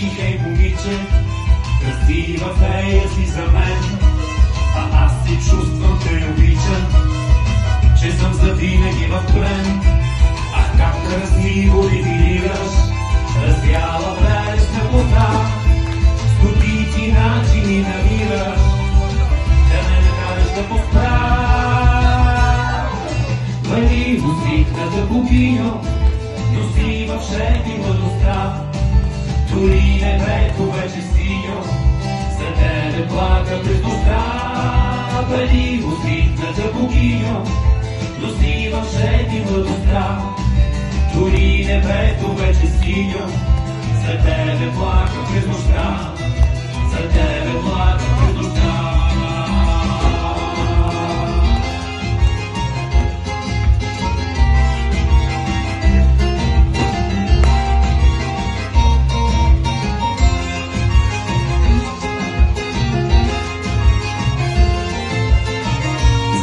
ти, хей, момиче, красива фея си за мен, а аз си чувствам, те обичам, че съм завинаги в плен. Ах, как красиво дефилираш, развяла прелестна вода, стотици начини намираш да ме накараш да поспра. Вали усмихната богиньо, носи в шепи младостта, дори небето вече синьо за тебе плака през нощта. Вали усмихната богиньо, носи в шепи младостта, дори небето вече синьо за тебе плака през нощта, за тебе плака през нощта.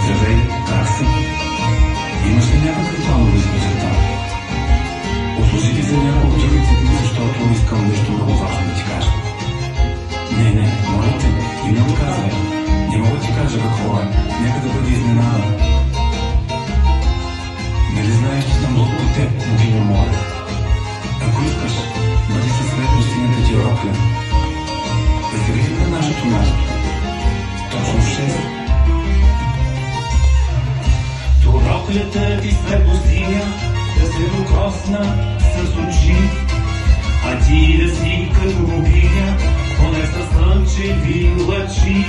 Здравей, как си? Имаш ли някакви планове за вечерта? Отложи ти за няколко от другите дни, защото искам нещо много важно да ти кажа. Не, моля те, и много казвай. Не мога да ти кажа какво е. Нека да бъде изненада. Нали знаеш, че съм много от теб, богиня моя? Ако искаш, бъди със светлостината ти рокля. Да се видим на нашето място. Точно в 6. Роклята ти светлостиня да се докосна с очи, а ти да си като богиня, поне със слънчеви лъчи.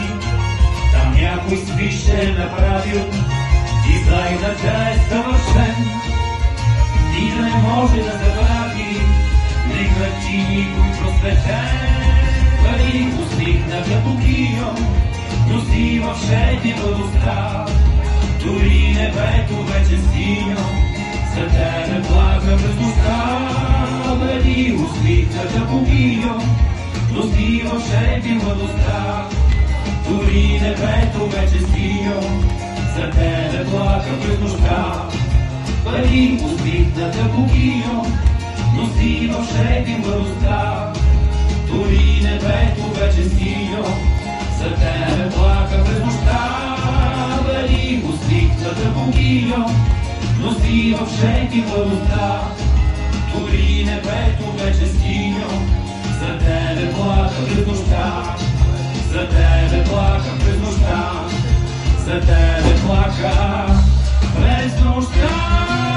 Там някой свише направил дизайнът да е съвършен и да не може да забрави ликът ти никой просветен. Вали усмихната богиня, носи в шепи младостта, дори небето вече синьо за тебе плака през нощта. Вали усмихната богиня, носи в шепи младостта, дори небето вече синьо за тебе плака през нощта. Вали усмихната богиня, носи в шепи младостта, дори небето вече синьо за тебе плака през нощта. Вали усмихната богиня, носи в шепи младостта, дори небето вече синьо за тебе плака през нощта, за тебе плака през нощта, за тебе плака през нощта.